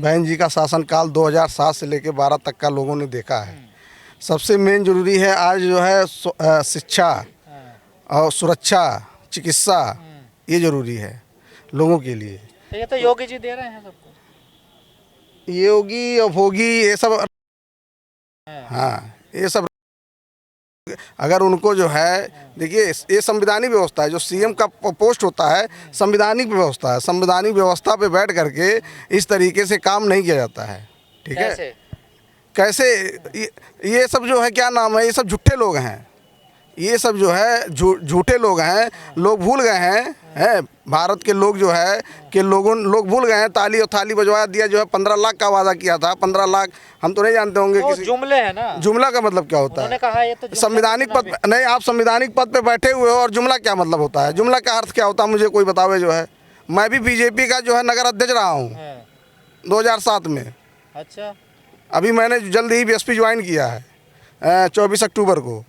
बहन जी का शासनकाल 2007 से लेकर 12 तक का लोगों ने देखा है। सबसे मेन जरूरी है आज जो है शिक्षा और सुरक्षा, चिकित्सा, ये जरूरी है लोगों के लिए। तो ये तो योगी जी दे रहे हैं सबको। योगी और भोगी ये सब, हाँ ये सब अगर उनको जो है, देखिए ये संविधानिक व्यवस्था है। जो सीएम का पोस्ट होता है संविधानिक व्यवस्था है। संविधानिक व्यवस्था पे बैठ करके इस तरीके से काम नहीं किया जाता है। ठीक है, कैसे ये सब जो है क्या नाम है, ये सब झूठे लोग हैं। ये सब जो है झूठे लोग हैं। लोग भूल गए हैं भारत के लोग जो है कि लोग भूल गए हैं। ताली और थाली बजवा दिया जो है 15 लाख का वादा किया था। 15 लाख हम तो नहीं जानते होंगे तो किसी जुमले है ना। जुमला का मतलब क्या होता है? कहा ये तो संविधानिक पद नहीं, आप संविधानिक पद पे बैठे हुए हो और जुमला क्या मतलब होता है? जुमला का अर्थ क्या होता है मुझे कोई बतावे जो है। मैं भी बीजेपी का जो है नगर अध्यक्ष रहा हूँ 2007 में। अच्छा, अभी मैंने जल्द ही बीएसपी ज्वाइन किया है 24 अक्टूबर को,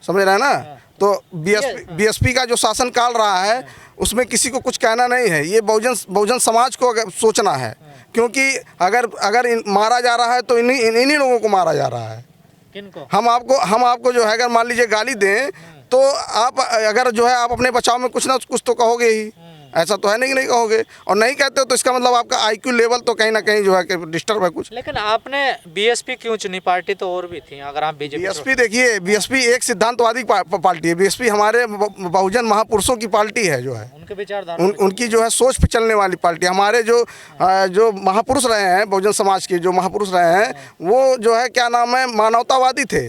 समझ रहे हैं ना। तो बीएसपी का जो शासनकाल रहा है उसमें किसी को कुछ कहना नहीं है। ये बहुजन समाज को अगर सोचना है, क्योंकि अगर मारा जा रहा है तो इन्हीं लोगों को मारा जा रहा है। किनको? हम आपको जो है अगर मान लीजिए गाली दें तो आप अगर जो है आप अपने बचाव में कुछ ना कुछ तो कहोगे ही। ऐसा तो है नहीं कि नहीं कहोगे, और नहीं कहते हो तो इसका मतलब आपका आईक्यू लेवल तो कहीं ना कहीं जो है कि डिस्टर्ब है कुछ। लेकिन आपने बीएसपी क्यों चुनी? पार्टी तो और भी थी। अगर आप बीएसपी देखिए, बीएसपी एक सिद्धांतवादी पार्टी है। बीएसपी हमारे बहुजन महापुरुषों की पार्टी है जो है, उनके विचारधारा उनकी जो है सोच पे चलने वाली पार्टी। हमारे जो महापुरुष रहे हैं बहुजन समाज के, जो महापुरुष रहे हैं वो जो है क्या नाम है मानवतावादी थे।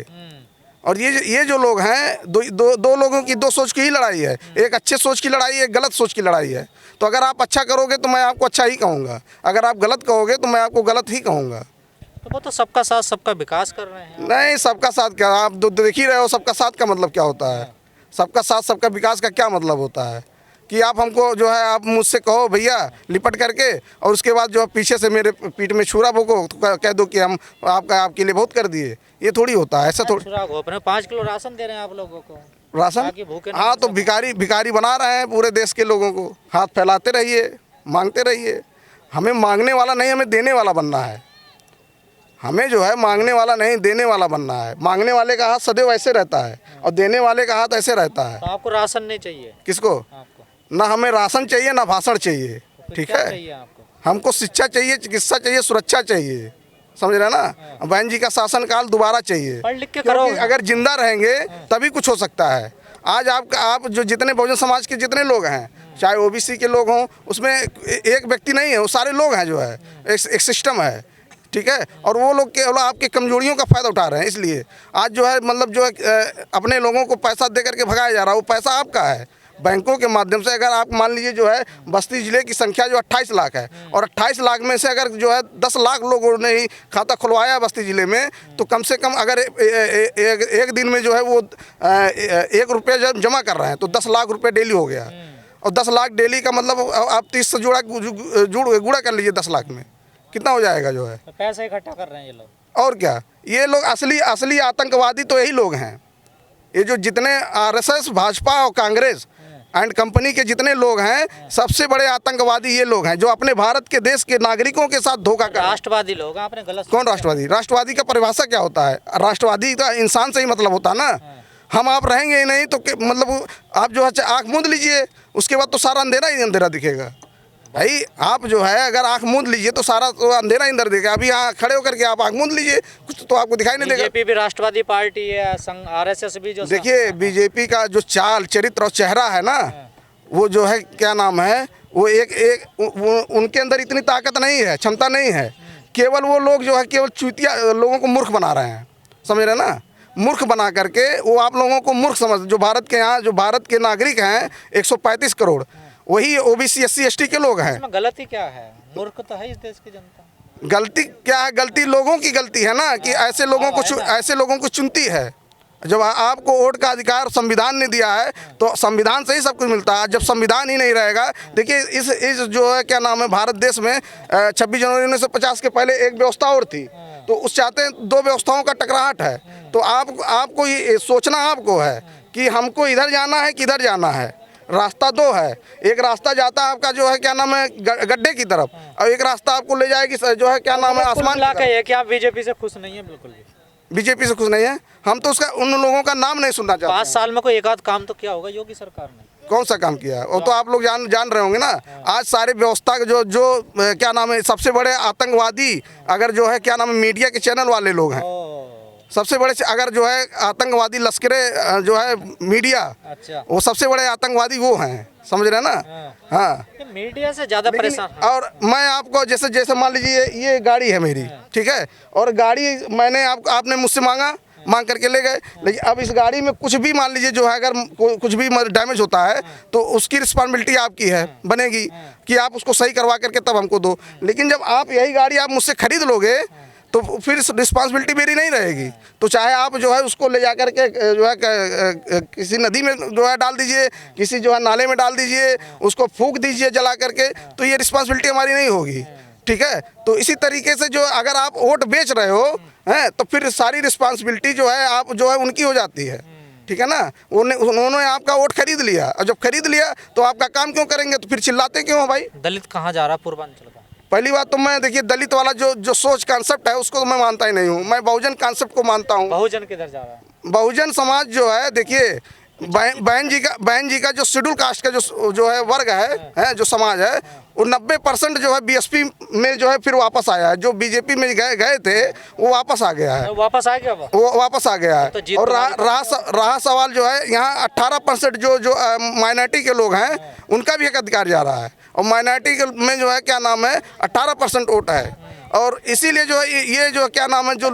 और ये जो लोग हैं दो लोगों की दो सोच की ही लड़ाई है। एक अच्छे सोच की लड़ाई है, एक गलत सोच की लड़ाई है। तो अगर आप अच्छा करोगे तो मैं आपको अच्छा ही कहूँगा, अगर आप गलत कहोगे तो मैं आपको गलत ही कहूँगा। तो वो तो सबका साथ सबका विकास कर रहे हैं। नहीं, सबका साथ क्या, आप देख ही रहे हो सबका साथ का मतलब क्या होता है। सबका साथ सबका विकास का क्या मतलब होता है कि आप हमको जो है आप मुझसे कहो भैया लिपट करके, और उसके बाद जो पीछे से मेरे पीठ में छुरा भोंको तो कह दो कि हम आपके लिए बहुत कर दिए। ये थोड़ी होता है, ऐसा थोड़ी। 5 किलो राशन दे रहे हैं आप लोगों को, राशन? हाँ, तो भिखारी बना रहे हैं पूरे देश के लोगों को। हाथ फैलाते रहिए, मांगते रहिए। हमें मांगने वाला नहीं, हमें देने वाला बनना है। हमें जो है मांगने वाला नहीं, देने वाला बनना है। मांगने वाले का हाथ सदैव ऐसे रहता है और देने वाले का हाथ ऐसे रहता है। तो आपको राशन नहीं चाहिए? किसको? ना हमें राशन चाहिए ना भाषण चाहिए। ठीक है, हमको शिक्षा चाहिए, चिकित्सा चाहिए, सुरक्षा चाहिए, समझ रहे ना। बहन जी का शासनकाल दोबारा चाहिए। पढ़ लिख के करो। अगर जिंदा रहेंगे तभी कुछ हो सकता है। आज आप जो जितने बहुजन समाज के जितने लोग हैं, चाहे ओबीसी के लोग हों, उसमें एक व्यक्ति नहीं है, वो सारे लोग हैं जो है, एक सिस्टम है। ठीक है, और वो लोग केवल आपके कमजोरियों का फ़ायदा उठा रहे हैं। इसलिए आज जो है मतलब जो है अपने लोगों को पैसा दे करके भगाया जा रहा है। वो पैसा आपका है बैंकों के माध्यम से। अगर आप मान लीजिए जो है बस्ती ज़िले की संख्या जो 28 लाख है, और 28 लाख में से अगर जो है 10 लाख लोगों ने ही खाता खुलवाया बस्ती ज़िले में, तो कम से कम अगर एक दिन में जो है वो 1 रुपया जब जमा कर रहे हैं तो 10 लाख रुपये डेली हो गया। और 10 लाख डेली का मतलब आप 30 से गुणा कर लीजिए 10 लाख में कितना हो जाएगा जो है। पैसा इकट्ठा कर रहे हैं ये लोग। और क्या, ये लोग असली आतंकवादी तो यही लोग हैं। ये जो जितने आरएसएस, भाजपा और कांग्रेस एंड कंपनी के जितने लोग हैं, सबसे बड़े आतंकवादी ये लोग हैं जो अपने भारत के देश के नागरिकों के साथ धोखा कर। राष्ट्रवादी लोग आपने गलत। कौन राष्ट्रवादी? राष्ट्रवादी का परिभाषा क्या होता है? राष्ट्रवादी का इंसान से ही मतलब होता है ना। हम आप रहेंगे ही नहीं तो मतलब आप जो है आँख मूंद लीजिए, उसके बाद तो सारा अंधेरा ही अंधेरा दिखेगा। भाई आप जो है अगर आँख मूंद लीजिए तो सारा तो अंधेरा ही अंदर दिखेगा। अभी यहाँ खड़े होकर के आप आँख मूंद लीजिए, कुछ तो आपको दिखाई नहीं देगा। बीजेपी भी राष्ट्रवादी पार्टी है, आरएसएस भी। जो देखिए बीजेपी का जो चाल चरित्र और चेहरा है ना, वो जो है क्या नाम है, वो उनके अंदर इतनी ताकत नहीं है, क्षमता नहीं है। केवल वो लोग जो है केवल चूतिया लोगों को मूर्ख बना रहे हैं, समझ रहे ना। मूर्ख बना करके वो आप लोगों को मूर्ख समझ, जो भारत के यहाँ जो भारत के नागरिक हैं 135 करोड़, वही ओबीसी एससी एसटी के लोग हैं। इसमें गलती क्या है? मूर्ख तो है इस देश की जनता। गलती क्या है? गलती लोगों की गलती है ना कि ऐसे लोगों को चुनती है। जब आपको वोट का अधिकार संविधान ने दिया है तो संविधान से ही सब कुछ मिलता है। जब संविधान ही नहीं रहेगा, देखिए इस जो है क्या नाम है भारत देश में 26 जनवरी 1950 के पहले एक व्यवस्था और थी, तो उस चाहते हैं 2 व्यवस्थाओं का टकराहट है। तो आपको ये सोचना आपको है कि हमको इधर जाना है कि इधर जाना है। रास्ता दो है। एक रास्ता जाता है आपका जो है क्या नाम है गड्ढे की तरफ, और एक रास्ता आपको ले जाएगी जो है क्या नाम है आसमान की तरफ। है कि आप बीजेपी से खुश नहीं है? बिल्कुल भी बीजेपी से खुश नहीं है हम, तो उसका उन लोगों का नाम नहीं सुनना चाहते 5 साल में कोई एक आध काम तो क्या होगा योगी सरकार ने? कौन सा काम किया है वो तो आप लोग जान रहे होंगे ना। आज सारे व्यवस्था के जो क्या नाम है सबसे बड़े आतंकवादी अगर जो है क्या नाम है मीडिया के चैनल वाले लोग हैं, सबसे बड़े अगर जो है आतंकवादी लश्करे जो है मीडिया, अच्छा वो सबसे बड़े आतंकवादी वो हैं, समझ रहे हैं ना। हाँ मीडिया से ज्यादा परेशान। और मैं आपको जैसे मान लीजिए ये गाड़ी है मेरी, ठीक है, और गाड़ी मैंने आपने मुझसे मांग करके ले गए, लेकिन अब इस गाड़ी में कुछ भी मान लीजिए जो है अगर कुछ भी डैमेज होता है तो उसकी रिस्पॉन्सिबिलिटी आपकी है बनेगी कि आप उसको सही करवा करके तब हमको दो। लेकिन जब आप यही गाड़ी आप मुझसे खरीद लोगे तो फिर रिस्पॉन्सिबिलिटी मेरी नहीं रहेगी। तो चाहे आप जो है उसको ले जा करके जो है किसी नदी में जो है डाल दीजिए, किसी जो है नाले में डाल दीजिए, उसको फूंक दीजिए जला करके, तो ये रिस्पॉन्सिबिलिटी हमारी नहीं होगी। ठीक है, तो इसी तरीके से जो अगर आप वोट बेच रहे हो हैं तो फिर सारी रिस्पॉन्सिबिलिटी जो है आप जो है उनकी हो जाती है। ठीक है ना, उन्होंने आपका वोट खरीद लिया, और जब खरीद लिया तो आपका काम क्यों करेंगे, तो फिर चिल्लाते क्यों हो भाई। दलित कहाँ जा रहा है पूर्वांचल का? पहली बात तो मैं देखिए दलित वाला जो सोच कॉन्सेप्ट है उसको तो मैं मानता ही नहीं हूँ, मैं बहुजन कॉन्सेप्ट को मानता हूँ। बहुजन किधर जा रहा है? बहुजन समाज जो है देखिए बहन जी का जो शेड्यूल कास्ट का जो है वर्ग है जो समाज है वो 90% जो है बीएसपी में जो है फिर वापस आया है। जो बीजेपी में गए थे वो वापस आ गया है, वापस आ गया वो वापस आ गया है। तो और रहा सवाल जो है यहाँ 18% जो माइनॉरिटी के लोग हैं उनका भी एक अधिकार जा रहा है, और माइनॉरिटी में जो है क्या नाम है 18% वोट है। और इसीलिए जो है ये जो क्या नाम है जो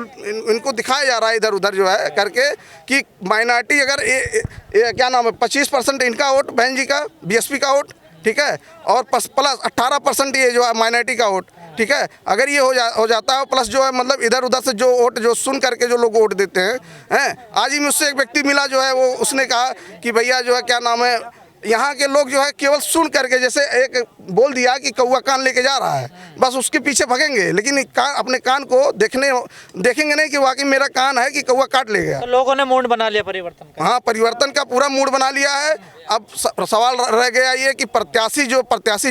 इनको दिखाया जा रहा है इधर उधर जो है करके कि माइनॉरिटी अगर ये क्या नाम है 25% इनका वोट बहन जी का बीएसपी का वोट, ठीक है, और प्लस 18% ये जो है माइनॉरिटी का वोट, ठीक है, अगर ये हो जाता है प्लस जो है मतलब इधर उधर से जो वोट जो सुन करके जो लोग वोट देते हैं। आज ही मुझसे एक व्यक्ति मिला जो है वो उसने कहा कि भैया जो है क्या नाम है यहाँ के लोग जो है केवल सुन करके जैसे एक बोल दिया कि कौवा कान लेके जा रहा है, बस उसके पीछे भागेंगे, लेकिन अपने कान को देखेंगे नहीं कि वाकई मेरा कान है कि कौवा काट ले गया। तो लोगों ने मूड बना लिया परिवर्तन का। हाँ, परिवर्तन का पूरा मूड बना लिया है। अब सवाल रह गया ये कि प्रत्याशी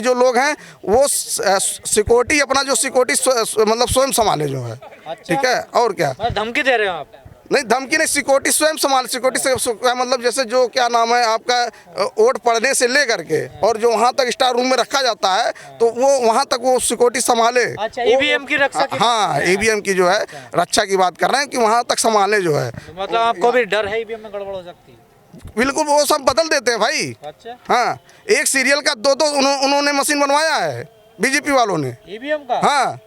जो लोग हैं वो सिक्योरिटी अपना जो सिक्योरिटी मतलब स्वयं संभाले जो है। अच्छा। ठीक है, और क्या धमकी दे रहे हो आप? नहीं, धमकी नहीं, सिक्योरिटी स्वयं संभाल, सिक्योरिटी से मतलब जैसे जो क्या नाम है आपका वोट पड़ने से ले करके और जो वहाँ तक स्टार रूम में रखा जाता है तो वो वहाँ तक वो सिक्योरिटी संभाले। अच्छा, ईवीएम की रक्षा की? हाँ, ईवीएम की जो है रक्षा की बात कर रहे हैं कि वहाँ तक संभाले जो है। मतलब आपको भी डर है ईवीएम में गड़बड़ हो सकती है? बिल्कुल, वो सब बदल देते हैं भाई। अच्छा। हाँ, एक सीरियल का दो उन्होंने मशीन बनवाया है बीजेपी वालों ने ईवीएम का। हाँ,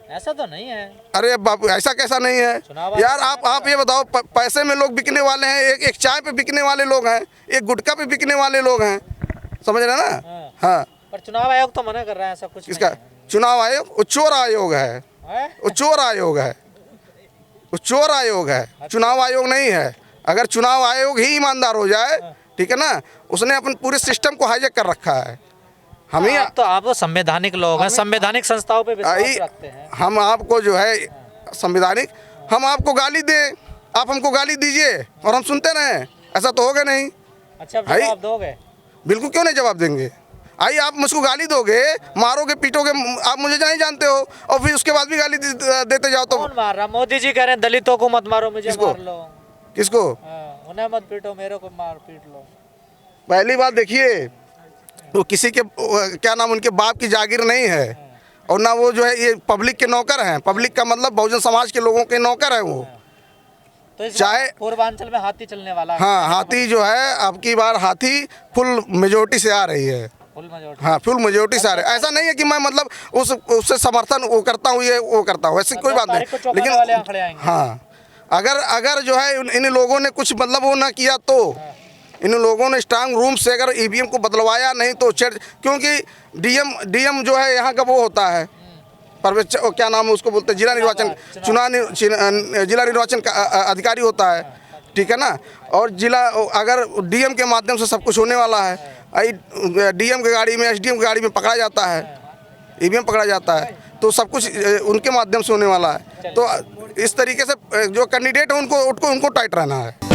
ऐसा तो नहीं है। अरे बाबू, ऐसा कैसा नहीं है यार। आप ये बताओ, पैसे में लोग बिकने वाले हैं, एक चाय पे बिकने वाले लोग हैं, एक गुटखा पे बिकने वाले लोग हैं, समझ रहे हैं ना। हाँ, पर चुनाव आयोग तो मना कर रहा है ऐसा कुछ। किसका चुनाव आयोग? वो चोर आयोग है, वो चोर आयोग है, वो चोर आयोग है, चुनाव आयोग नहीं है। अगर चुनाव आयोग ही ईमानदार हो जाए, ठीक है ना, उसने अपन पूरे सिस्टम को हाईजैक कर रखा है। आप तो संवैधानिक लोग हैं, संवैधानिक संस्थाओं पे विश्वास रखते हैं। हम आपको जो है संवैधानिक, हम आपको गाली दें, आप हमको गाली दीजिए और हम सुनते रहें, ऐसा तो होगा नहीं। अच्छा, जवाब दोगे? बिल्कुल, क्यों नहीं जवाब देंगे। आइए, आप मुझको गाली दोगे, मारोगे, पीटोगे, आप मुझे नहीं जानते हो और फिर उसके बाद भी गाली देते जाओ तो कौन मार रहा? मोदी जी कह रहे हैं दलितों को मत मारो, मुझे मार लो। किसको? उन्हें मत पीटो, मेरे को मार पीट लो। पहली बात देखिए, वो किसी के क्या नाम उनके बाप की जागीर नहीं है, और ना वो जो है ये पब्लिक के नौकर हैं। पब्लिक का मतलब बहुजन समाज के लोगों के नौकर हैं वो। तो चाहे पूर्वांचल में हाथी चलने वाला है। हाँ, हाथी जो है अब की बार हाथी फुल मेजोरिटी से आ रही है। हाँ, फुल मेजोरिटी से आ रही है। ऐसा नहीं है कि मैं मतलब उससे समर्थन वो करता हूँ, ये वो करता हूँ, ऐसी कोई बात नहीं। लेकिन हाँ, अगर जो है इन लोगों ने कुछ मतलब वो ना किया तो इन लोगों ने स्ट्रांग रूम से अगर ईवीएम को बदलवाया नहीं तो क्योंकि डीएम जो है यहाँ का वो होता है क्या नाम है उसको बोलते हैं, जिला निर्वाचन का अधिकारी होता है, ठीक है ना। और अगर डीएम के माध्यम से सब कुछ होने वाला है, डीएम की गाड़ी में एसडीएम की गाड़ी में पकड़ा जाता है, ईवीएम पकड़ा जाता है, तो सब कुछ उनके माध्यम से होने वाला है। तो इस तरीके से जो कैंडिडेट है उनको टाइट रहना है।